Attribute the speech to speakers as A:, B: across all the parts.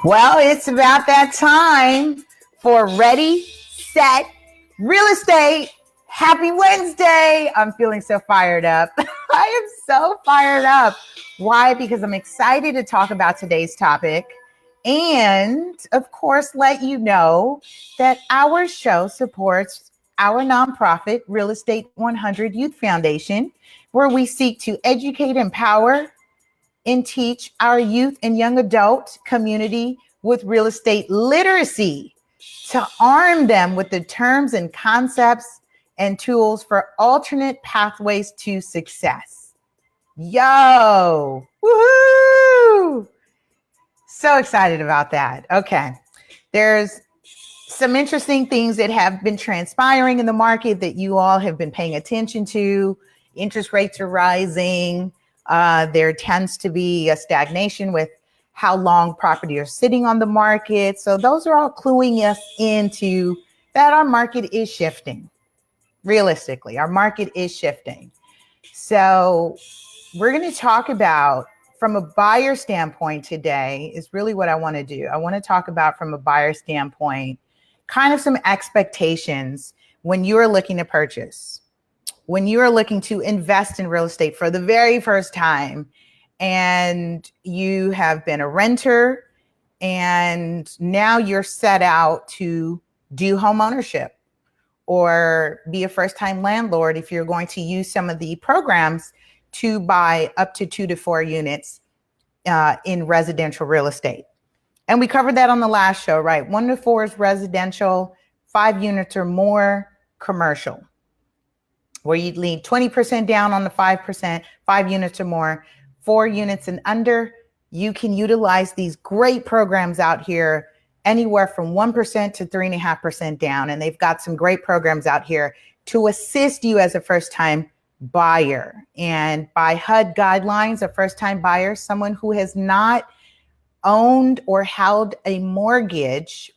A: Well, it's about that time for Ready, Set, Real Estate. Happy Wednesday. I'm feeling so fired up. I am so fired up. Why? Because I'm excited to talk about today's topic and, of course, let you know that our show supports our nonprofit, Real Estate 100 Youth Foundation, where we seek to educate, empower, and teach our youth and young adult community with real estate literacy to arm them with the terms and concepts and tools for alternate pathways to success. Yo, woohoo! So excited about that. Okay, there's some interesting things that have been transpiring in the market that you all have been paying attention to. Interest rates are rising. There tends to be a stagnation with how long property are sitting on the market. So those are all cluing us into that our market is shifting. Realistically, our market is shifting. So we're going to talk about, from a buyer standpoint today, is really what I want to do. I want to talk about, from a buyer standpoint, kind of some expectations when you are looking to purchase, when you are looking to invest in real estate for the very first time, and you have been a renter and now you're set out to do home ownership or be a first-time landlord if you're going to use some of the programs to buy up to 2 to 4 units in residential real estate. And we covered that on the last show, right? 1 to 4 is residential, 5 units or more commercial, where you'd leave 20% down on the 5%, 5 units or more. 4 units and under, you can utilize these great programs out here, anywhere from 1% to 3.5% down. And they've got some great programs out here to assist you as a first-time buyer. And by HUD guidelines, a first-time buyer, someone who has not owned or held a mortgage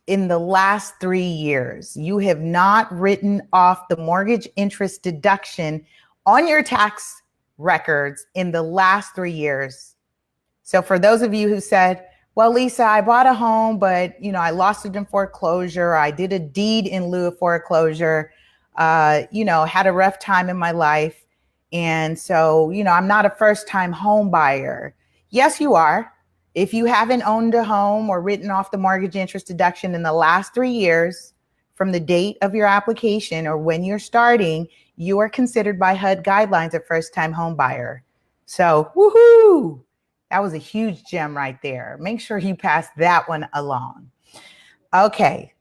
A: in the last 3 years. You have not written off the mortgage interest deduction on your tax records in the last 3 years. So for those of you who said, well, Lisa, I bought a home, but I lost it in foreclosure. I did a deed in lieu of foreclosure, had a rough time in my life. And so, I'm not a first-time home buyer. Yes, you are. If you haven't owned a home or written off the mortgage interest deduction in the last 3 years from the date of your application or when you're starting, you are considered by HUD guidelines a first-time home buyer. So, woohoo! That was a huge gem right there. Make sure you pass that one along. Okay.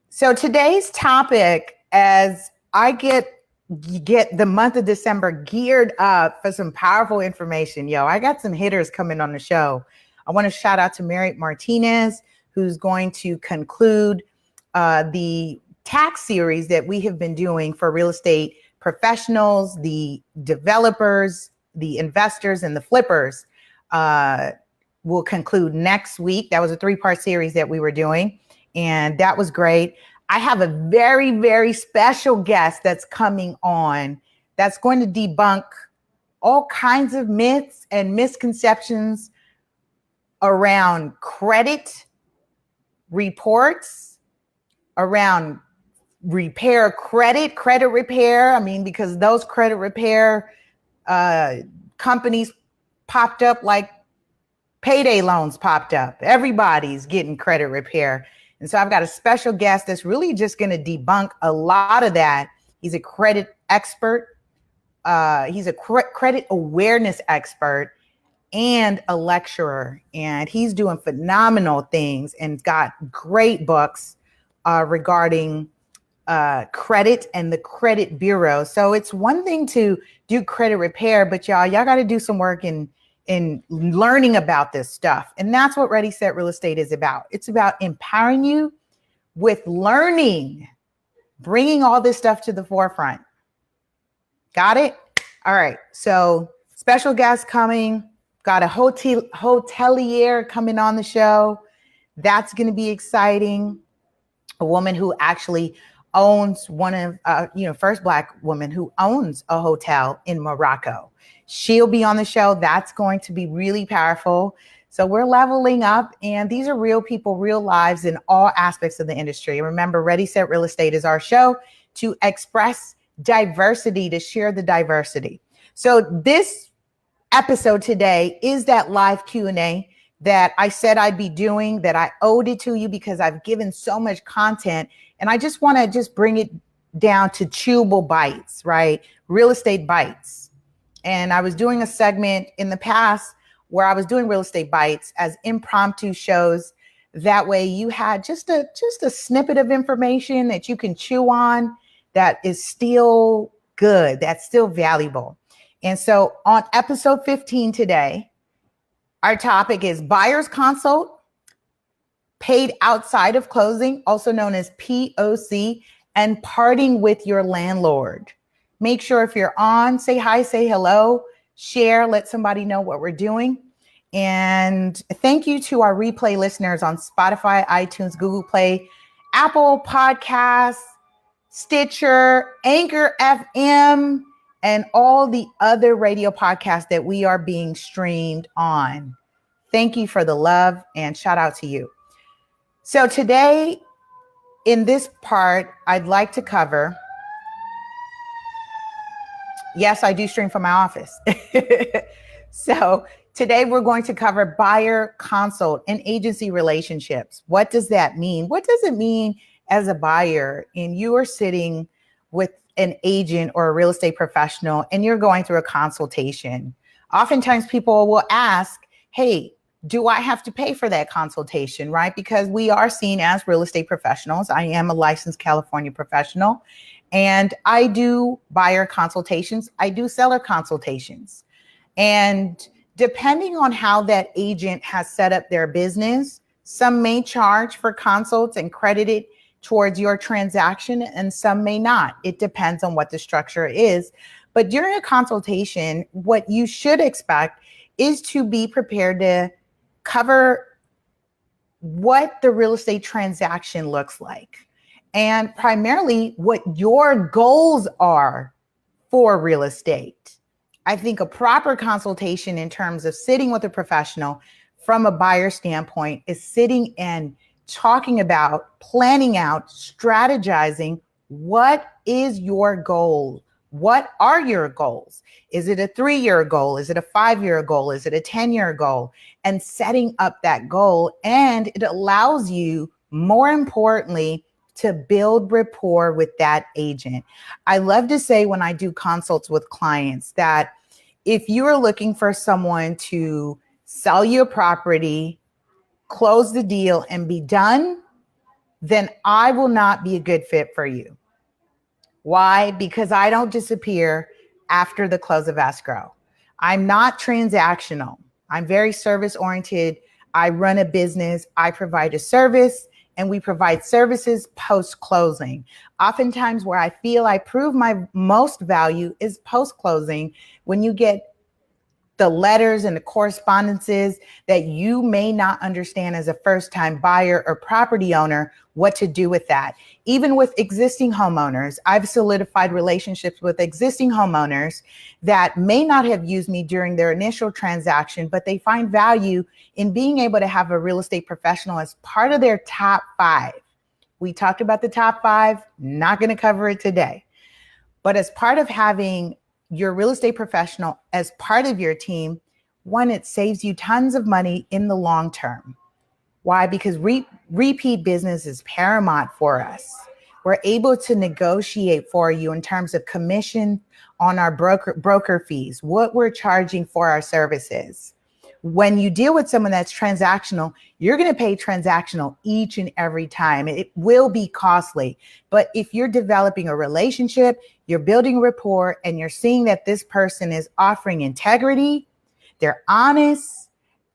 A: So today's topic, as I get the month of December geared up for some powerful information. I got some hitters coming on the show. I want to shout out to Mary Martinez, who's going to conclude the tax series that we have been doing for real estate professionals, the developers, the investors, and the flippers. Will conclude next week. That was a 3-part series that we were doing, and that was great. I have a very, very special guest that's coming on that's going to debunk all kinds of myths and misconceptions around credit reports, around credit repair. Because those credit repair companies popped up like payday loans popped up. Everybody's getting credit repair. And so I've got a special guest that's really just going to debunk a lot of that. He's a credit expert. He's a credit awareness expert. and a lecturer, and he's doing phenomenal things and got great books regarding credit and the credit bureau. So it's one thing to do credit repair, but y'all got to do some work in learning about this stuff. And that's what Ready Set Real Estate is about. It's about empowering you with learning, bringing all this stuff to the forefront. Got it? All right. So special guest coming. Got a hotelier coming on the show. That's going to be exciting. A woman who actually owns one of, first Black woman who owns a hotel in Morocco. She'll be on the show. That's going to be really powerful. So we're leveling up, and these are real people, real lives in all aspects of the industry. Remember, Ready, Set, Real Estate is our show to express diversity, to share the diversity. So this episode today is that live Q&A that I said I'd be doing, that I owed it to you because I've given so much content, and I just want to bring it down to chewable bites, right? Real estate bites. And I was doing a segment in the past where I was doing real estate bites as impromptu shows. That way you had just a snippet of information that you can chew on that is still good, that's still valuable. And so on episode 15 today, our topic is buyer's consult paid outside of closing, also known as POC, and parting with your landlord. Make sure if you're on, say hi, say hello, share, let somebody know what we're doing. And thank you to our replay listeners on Spotify, iTunes, Google Play, Apple Podcasts, Stitcher, Anchor FM, and all the other radio podcasts that we are being streamed on. Thank you for the love and shout out to you. So today, in this part, I'd like to cover, yes, I do stream from my office. So today we're going to cover buyer consult and agency relationships. What does that mean? What does it mean as a buyer and you are sitting with an agent or a real estate professional and you're going through a consultation? Oftentimes people will ask, hey, do I have to pay for that consultation, right? Because we are seen as real estate professionals. I am a licensed California professional, and I do buyer consultations. I do seller consultations. And depending on how that agent has set up their business, some may charge for consults and credit it towards your transaction, and some may not. It depends on what the structure is. But during a consultation, what you should expect is to be prepared to cover what the real estate transaction looks like, and primarily what your goals are for real estate. I think a proper consultation in terms of sitting with a professional from a buyer standpoint is sitting and talking about, planning out, strategizing, what is your goal? What are your goals? Is it a 3-year goal? Is it a 5-year goal? Is it a 10-year goal? And setting up that goal. And it allows you, more importantly, to build rapport with that agent. I love to say when I do consults with clients that if you are looking for someone to sell you a property, close the deal, and be done, then I will not be a good fit for you. Why? Because I don't disappear after the close of escrow. I'm not transactional. I'm very service oriented. I run a business. I provide a service, and we provide services post closing. Oftentimes where I feel I prove my most value is post closing, when you get the letters and the correspondences that you may not understand as a first-time buyer or property owner, what to do with that. Even with existing homeowners, I've solidified relationships with existing homeowners that may not have used me during their initial transaction, but they find value in being able to have a real estate professional as part of their top 5. We talked about the top 5, not going to cover it today. But as part of having your real estate professional as part of your team, one, it saves you tons of money in the long term. Why? Because repeat business is paramount for us. We're able to negotiate for you in terms of commission on our broker fees, what we're charging for our services. when you deal with someone that's transactional, you're going to pay transactional each and every time. It will be costly. But if you're developing a relationship, you're building rapport, and you're seeing that this person is offering integrity, they're honest,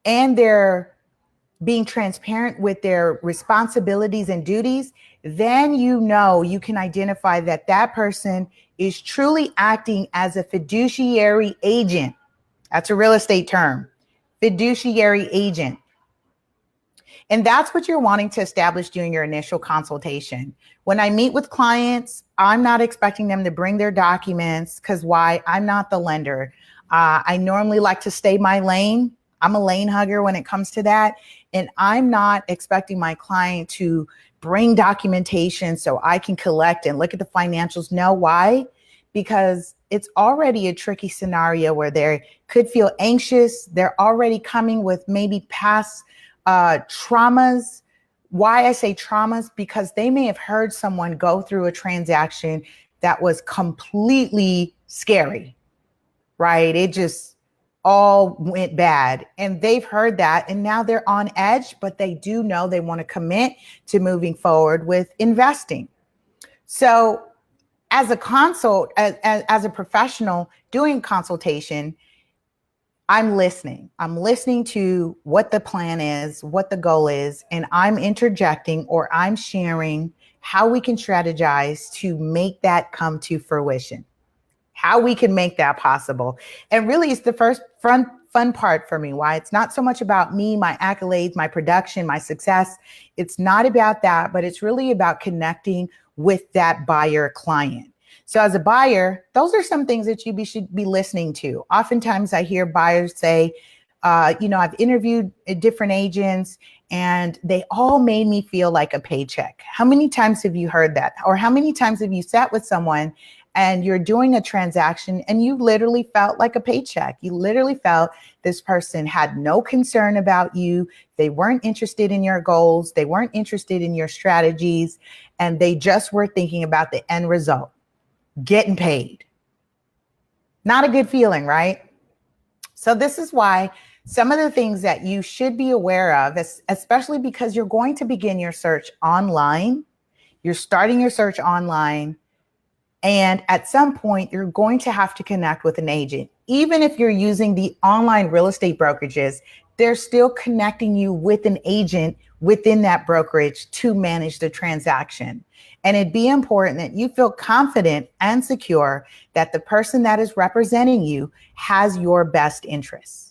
A: and they're being transparent with their responsibilities and duties, then you know you can identify that that person is truly acting as a fiduciary agent. That's a real estate term, fiduciary agent. And that's what you're wanting to establish during your initial consultation. When I meet with clients, I'm not expecting them to bring their documents because why? I'm not the lender. I normally like to stay my lane. I'm a lane hugger when it comes to that. And I'm not expecting my client to bring documentation so I can collect and look at the financials. No, why? Because it's already a tricky scenario where they could feel anxious. They're already coming with maybe past traumas. Why I say traumas? Because they may have heard someone go through a transaction that was completely scary, right? It just all went bad, and they've heard that, and now they're on edge, but they do know they want to commit to moving forward with investing. So as a consult, as a professional doing consultation, I'm listening. I'm listening to what the plan is, what the goal is, and I'm interjecting or I'm sharing how we can strategize to make that come to fruition, how we can make that possible. And really, it's the first fun part for me. Why? It's not so much about me, my accolades, my production, my success. It's not about that, but it's really about connecting with that buyer client. So as a buyer, those are some things that you should be listening to. Oftentimes I hear buyers say, I've interviewed different agents and they all made me feel like a paycheck. How many times have you heard that? Or how many times have you sat with someone and you're doing a transaction and you literally felt like a paycheck? You literally felt this person had no concern about you. They weren't interested in your goals. They weren't interested in your strategies. And they just were thinking about the end result, getting paid. Not a good feeling, right? So this is why some of the things that you should be aware of, especially because you're going to begin your search online, you're starting your search online, and at some point you're going to have to connect with an agent. Even if you're using the online real estate brokerages, they're still connecting you with an agent within that brokerage to manage the transaction. And it'd be important that you feel confident and secure that the person that is representing you has your best interests.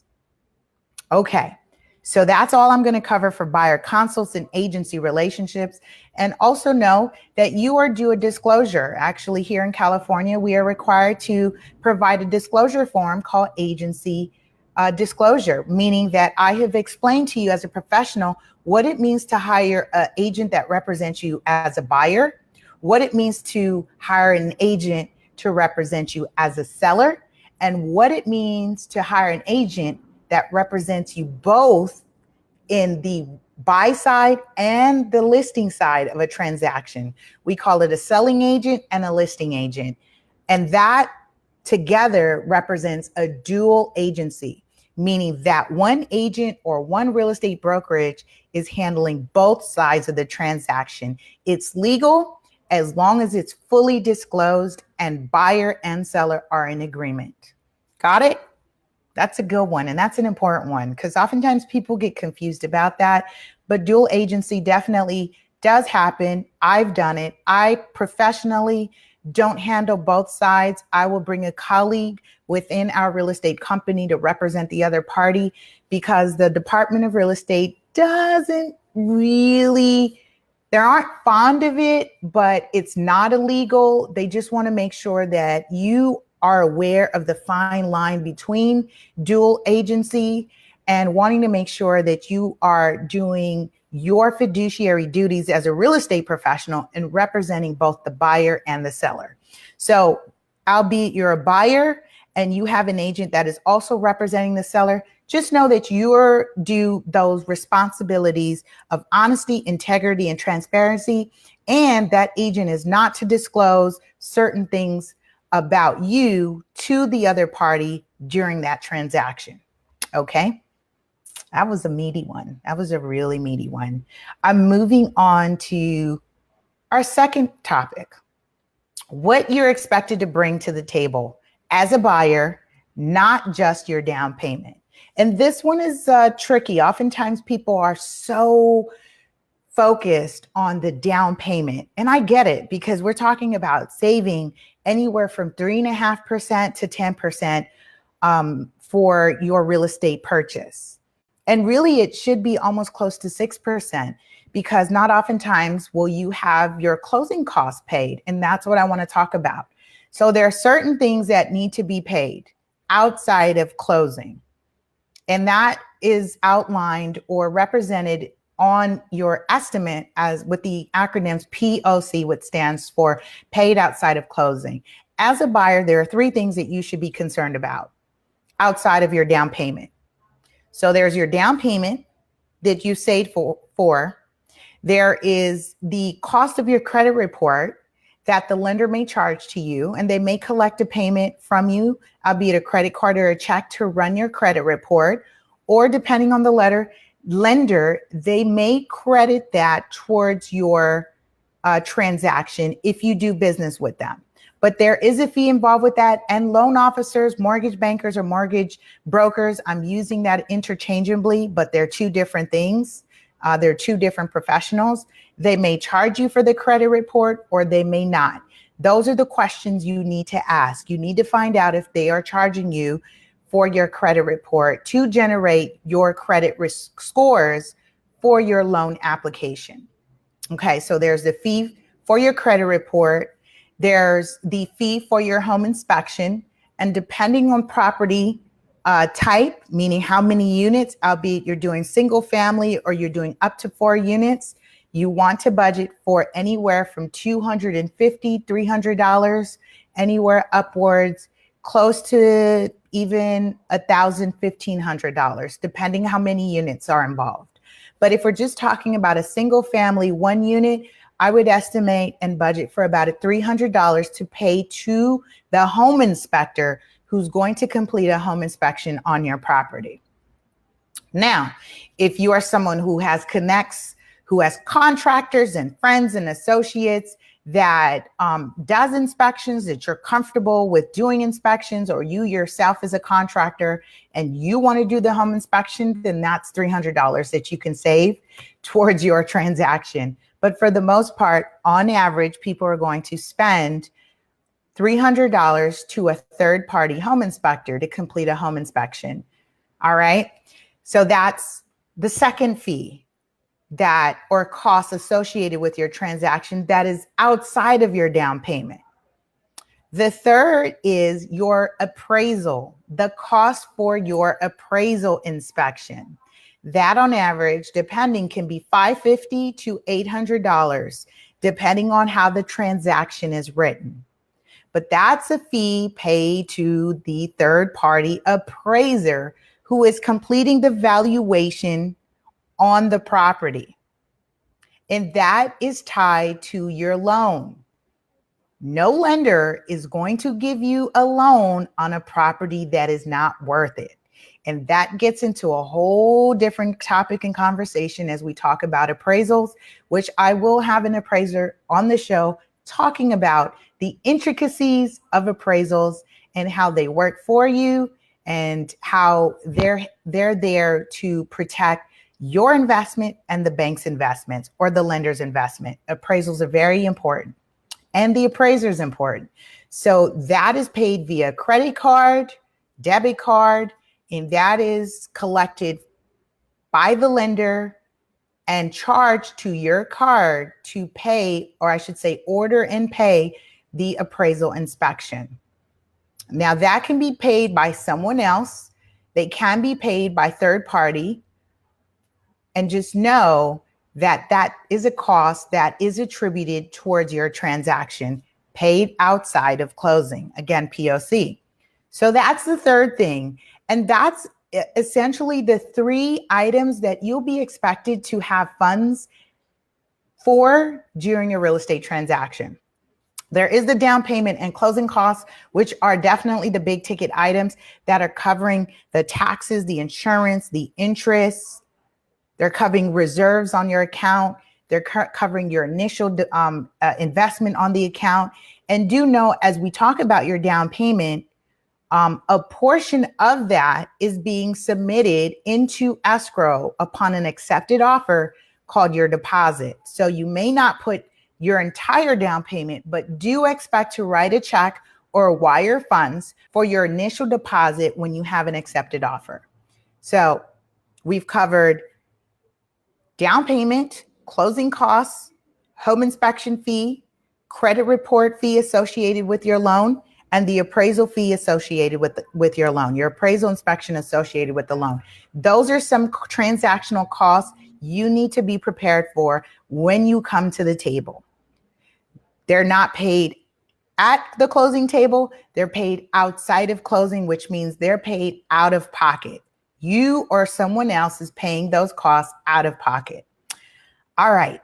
A: Okay, so that's all I'm going to cover for buyer consults and agency relationships. And also know that you are due a disclosure. Actually, here in California, we are required to provide a disclosure form called agency disclosure, meaning that I have explained to you as a professional what it means to hire an agent that represents you as a buyer, what it means to hire an agent to represent you as a seller, and what it means to hire an agent that represents you both in the buy side and the listing side of a transaction. We call it a selling agent and a listing agent. And that together represents a dual agency, meaning that one agent or one real estate brokerage is handling both sides of the transaction. It's legal as long as it's fully disclosed and buyer and seller are in agreement. Got it? That's a good one. And that's an important one because oftentimes people get confused about that. But dual agency definitely does happen. I've done it. I professionally don't handle both sides. I will bring a colleague within our real estate company to represent the other party because the Department of Real Estate doesn't really, they aren't fond of it, but it's not illegal. They just want to make sure that you are aware of the fine line between dual agency and wanting to make sure that you are doing your fiduciary duties as a real estate professional and representing both the buyer and the seller. So, albeit you're a buyer and you have an agent that is also representing the seller, just know that you're due those responsibilities of honesty, integrity, and transparency, and that agent is not to disclose certain things about you to the other party during that transaction. Okay. That was a meaty one. That was a really meaty one. I'm moving on to our second topic. What you're expected to bring to the table as a buyer, not just your down payment. And this one is tricky. Oftentimes people are so focused on the down payment. And I get it, because we're talking about saving anywhere from 3.5% to 10% for your real estate purchase. And really, it should be almost close to 6%, because not oftentimes will you have your closing costs paid. And that's what I want to talk about. So there are certain things that need to be paid outside of closing. And that is outlined or represented on your estimate as with the acronyms POC, which stands for paid outside of closing. As a buyer, there are 3 things that you should be concerned about outside of your down payment. So there's your down payment that you saved for. There is the cost of your credit report that the lender may charge to you, and they may collect a payment from you, albeit a credit card or a check, to run your credit report, or depending on the lender, they may credit that towards your transaction if you do business with them. But there is a fee involved with that. And loan officers, mortgage bankers, or mortgage brokers, I'm using that interchangeably, but they're 2 different things. They're 2 different professionals. They may charge you for the credit report, or they may not. Those are the questions you need to ask. You need to find out if they are charging you for your credit report to generate your credit risk scores for your loan application. Okay, so there's the fee for your credit report. There's the fee for your home inspection. And depending on property type, meaning how many units, albeit you're doing single family or you're doing up to 4 units, you want to budget for anywhere from $250, $300, anywhere upwards, close to even $1,000, $1,500, depending how many units are involved. But if we're just talking about a single family 1 unit, I would estimate and budget for about $300 to pay to the home inspector who's going to complete a home inspection on your property. Now, if you are someone who has connects, who has contractors and friends and associates that does inspections, that you're comfortable with doing inspections, or you yourself as a contractor and you want to do the home inspection, then that's $300 that you can save towards your transaction. But for the most part, on average, people are going to spend $300 to a third-party home inspector to complete a home inspection. All right. So that's the second fee that, or cost associated with your transaction, that is outside of your down payment. The third is your appraisal, the cost for your appraisal inspection. That on average, depending, can be $550 to $800, depending on how the transaction is written. But that's a fee paid to the third-party appraiser who is completing the valuation on the property. And that is tied to your loan. No lender is going to give you a loan on a property that is not worth it. And that gets into a whole different topic and conversation as we talk about appraisals, which I will have an appraiser on the show talking about the intricacies of appraisals and how they work for you and how they're there to protect your investment and the bank's investments or the lender's investment. Appraisals are very important, and the appraiser is important. So that is paid via credit card, debit card, and that is collected by the lender and charged to your card to pay, or I should say order and pay, the appraisal inspection. Now that can be paid by someone else. They can be paid by third party. And just know that that is a cost that is attributed towards your transaction, paid outside of closing. Again, POC. So that's the third thing. And that's essentially the 3 items that you'll be expected to have funds for during a real estate transaction. There is the down payment and closing costs, which are definitely the big ticket items that are covering the taxes, the insurance, the interest. They're covering reserves on your account. They're covering your initial investment on the account. And do know, as we talk about your down payment, a portion of that is being submitted into escrow upon an accepted offer called your deposit. So you may not put your entire down payment, but do expect to write a check or wire funds for your initial deposit when you have an accepted offer. So we've covered down payment, closing costs, home inspection fee, credit report fee associated with your loan, and the appraisal fee associated with your loan, your appraisal inspection associated with the loan. Those are some transactional costs you need to be prepared for when you come to the table. They're not paid at the closing table. They're paid outside of closing, which means they're paid out of pocket. You or someone else is paying those costs out of pocket. All right.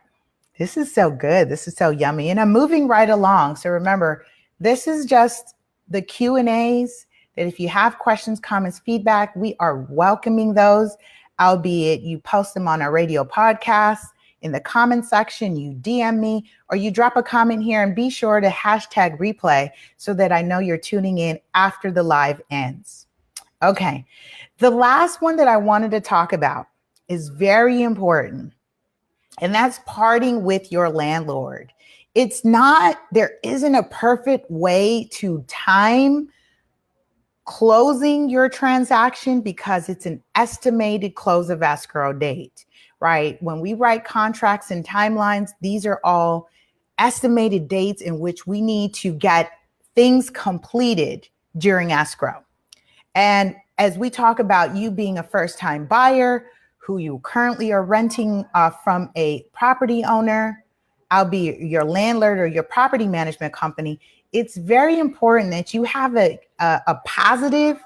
A: This is so good. This is so yummy. And I'm moving right along. So remember, this is just the Q&As that if you have questions, comments, feedback, we are welcoming those, albeit you post them on our radio podcast. In the comment section, you DM me or you drop a comment here, and be sure to hashtag replay so that I know you're tuning in after the live ends. Okay. The last one that I wanted to talk about is very important, and that's parting with your landlord. There isn't a perfect way to time closing your transaction because it's an estimated close of escrow date, right? When we write contracts and timelines, these are all estimated dates in which we need to get things completed during escrow. And as we talk about you being a first-time buyer who you currently are renting from a property owner, albeit your landlord or your property management company, it's very important that you have a positive,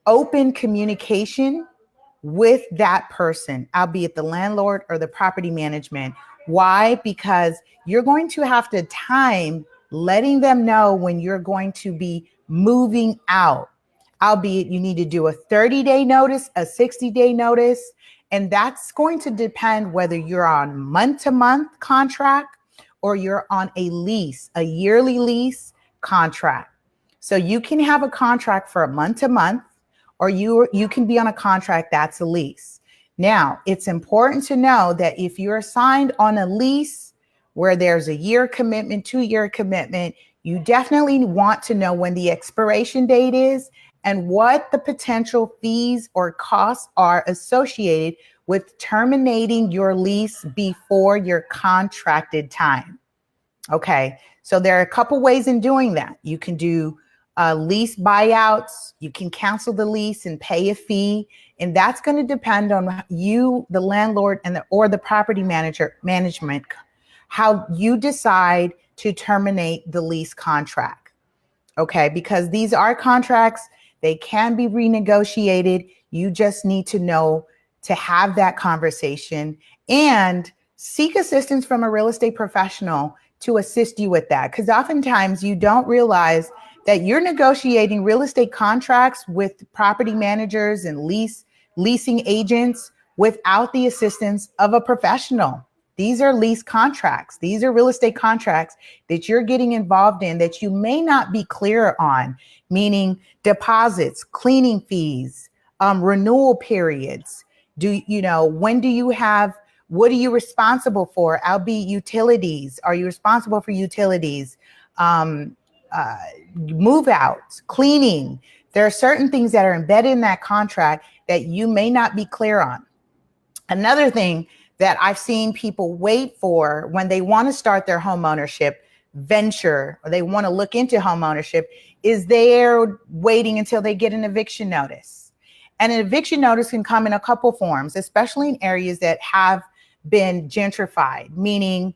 A: open communication with that person, albeit the landlord or the property management. Why? Because you're going to have to time letting them know when you're going to be moving out, albeit you need to do a 30-day notice, a 60-day notice. And that's going to depend whether you're on month-to-month contract or you're on a lease, a yearly lease contract. So you can have a contract for a month-to-month, or you can be on a contract that's a lease. Now, it's important to know that if you're signed on a lease where there's a year commitment, 2-year commitment, you definitely want to know when the expiration date is and what the potential fees or costs are associated with terminating your lease before your contracted time. Okay, so there are a couple ways in doing that. You can do lease buyouts. You can cancel the lease and pay a fee, and that's going to depend on you, the landlord, or the property management, how you decide to terminate the lease contract. Okay, because these are contracts. They can be renegotiated. You just need to know to have that conversation and seek assistance from a real estate professional to assist you with that. Because oftentimes you don't realize that you're negotiating real estate contracts with property managers and leasing agents without the assistance of a professional. These are lease contracts. These are real estate contracts that you're getting involved in that you may not be clear on, meaning deposits, cleaning fees, renewal periods. When do you have, what are you responsible for? Albeit utilities. Are you responsible for utilities? Move outs, cleaning. There are certain things that are embedded in that contract that you may not be clear on. Another thing that I've seen people wait for when they want to start their home ownership venture, or they want to look into home ownership, is they're waiting until they get an eviction notice. And an eviction notice can come in a couple forms, especially in areas that have been gentrified, meaning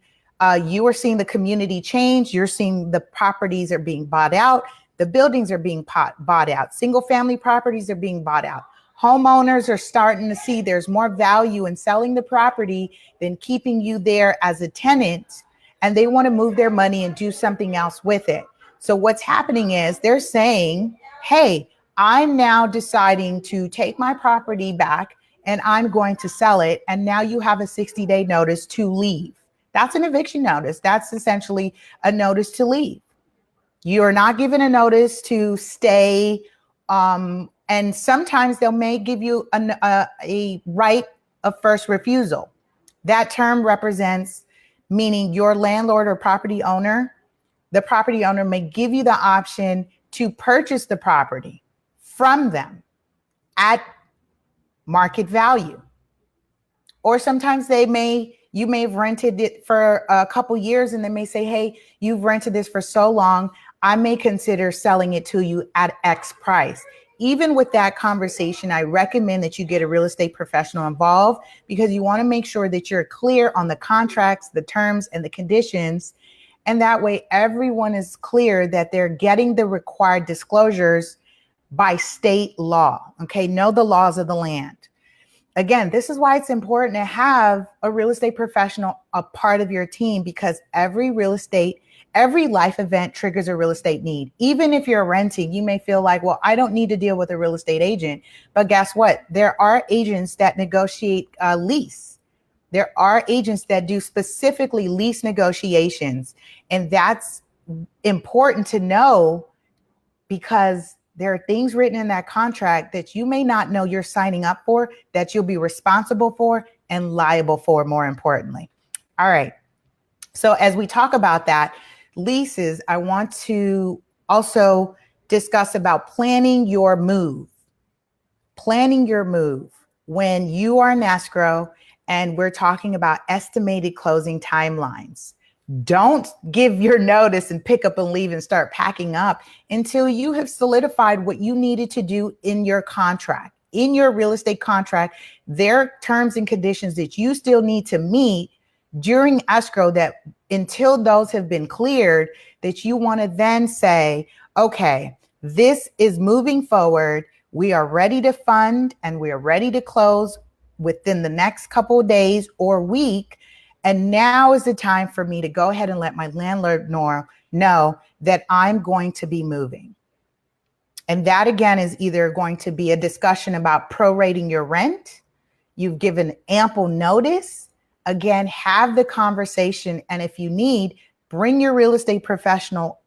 A: you are seeing the community change. You're seeing the properties are being bought out. The buildings are being bought out. Single family properties are being bought out. Homeowners are starting to see there's more value in selling the property than keeping you there as a tenant and they want to move their money and do something else with it. So what's happening is they're saying, hey, I'm now deciding to take my property back and I'm going to sell it. And now you have a 60-day notice to leave. That's an eviction notice. That's essentially a notice to leave. You're not given a notice to stay. And sometimes they may give you a right of first refusal. That term represents, meaning your landlord or property owner, the property owner may give you the option to purchase the property from them at market value. Or sometimes you may have rented it for a couple years and they may say, hey, you've rented this for so long, I may consider selling it to you at X price. Even with that conversation, I recommend that you get a real estate professional involved because you want to make sure that you're clear on the contracts, the terms, and the conditions. And that way, everyone is clear that they're getting the required disclosures by state law. Okay, know the laws of the land. Again, this is why it's important to have a real estate professional a part of your team, because every life event triggers a real estate need. Even if you're renting, you may feel like, well, I don't need to deal with a real estate agent. But guess what? There are agents that negotiate lease. There are agents that do specifically lease negotiations. And that's important to know because there are things written in that contract that you may not know you're signing up for, that you'll be responsible for and liable for, more importantly. All right. So as we talk about that, leases, I want to also discuss about planning your move. Planning your move when you are in escrow and we're talking about estimated closing timelines. Don't give your notice and pick up and leave and start packing up until you have solidified what you needed to do in your contract, in your real estate contract. There are terms and conditions that you still need to meet during escrow that until those have been cleared, that you want to then say, okay, this is moving forward. We are ready to fund and we are ready to close within the next couple of days or week. And now is the time for me to go ahead and let my landlord know that I'm going to be moving. And that again is either going to be a discussion about prorating your rent. You've given ample notice. Again, have the conversation. And if you need, bring your real estate professional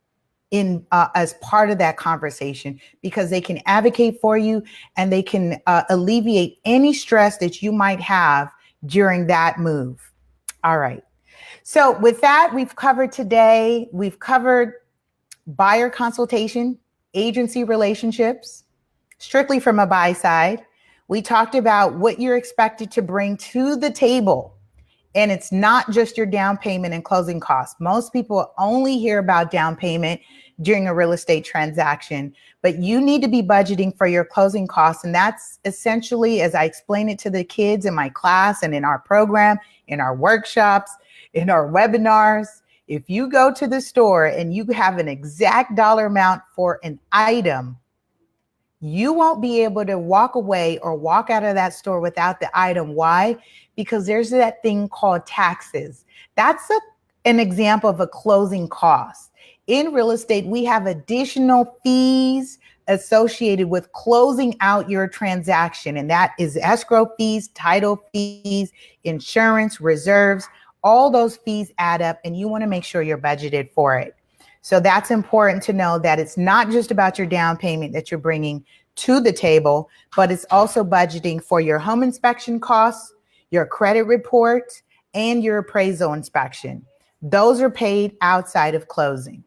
A: in as part of that conversation, because they can advocate for you and they can alleviate any stress that you might have during that move. All right. So with that, we've covered buyer consultation, agency relationships, strictly from a buy side. We talked about what you're expected to bring to the table. And it's not just your down payment and closing costs. Most people only hear about down payment during a real estate transaction, but you need to be budgeting for your closing costs. And that's essentially, as I explain it to the kids in my class and in our program, in our workshops, in our webinars, if you go to the store and you have an exact dollar amount for an item, you won't be able to walk away or walk out of that store without the item. Why? Because there's that thing called taxes. That's an example of a closing cost. In real estate, we have additional fees associated with closing out your transaction. And that is escrow fees, title fees, insurance, reserves. All those fees add up and you want to make sure you're budgeted for it. So that's important to know that it's not just about your down payment that you're bringing to the table, but it's also budgeting for your home inspection costs, your credit report, and your appraisal inspection. Those are paid outside of closing.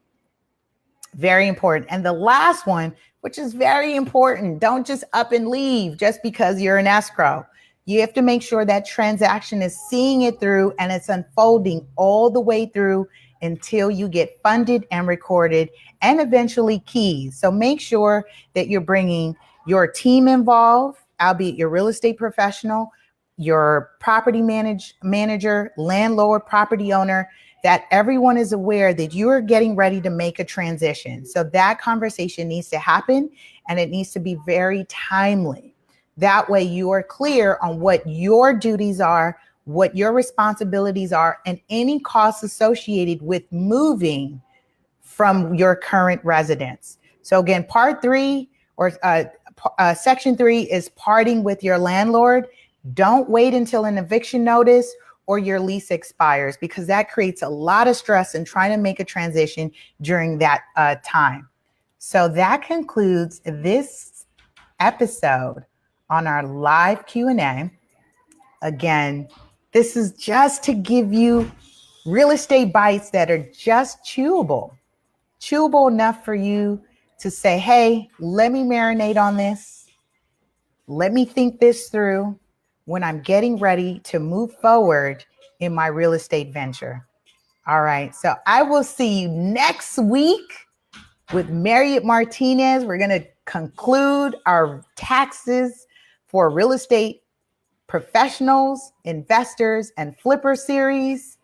A: Very important. And the last one, which is very important, don't just up and leave just because you're in escrow. You have to make sure that transaction is seeing it through and it's unfolding all the way through until you get funded and recorded and eventually keys. So make sure that you're bringing your team involved, albeit your real estate professional, your property manager, landlord, property owner, that everyone is aware that you're getting ready to make a transition. So that conversation needs to happen and it needs to be very timely. That way you are clear on what your duties are, what your responsibilities are and any costs associated with moving from your current residence. So again, part 3 or section 3 is parting with your landlord. Don't wait until an eviction notice or your lease expires, because that creates a lot of stress in trying to make a transition during that time. So that concludes this episode on our live Q&A. Again, this is just to give you real estate bites that are just chewable enough for you to say, hey, let me marinate on this. Let me think this through when I'm getting ready to move forward in my real estate venture. All right. So I will see you next week with Marriott Martinez. We're going to conclude our taxes for real estate professionals, investors, and flipper series.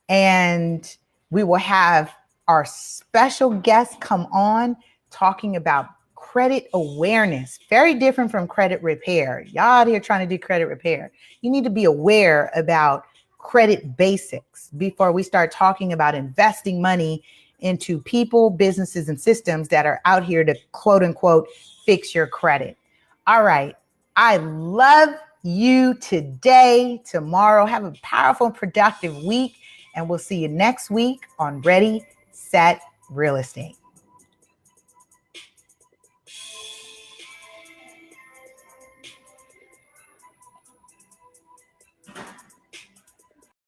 A: And we will have our special guest come on talking about credit awareness. Very different from credit repair. Y'all out here trying to do credit repair. You need to be aware about credit basics before we start talking about investing money into people, businesses, and systems that are out here to quote unquote fix your credit. All right. I love you today, tomorrow. Have a powerful, productive week. And we'll see you next week on Ready, Set, Real Estate.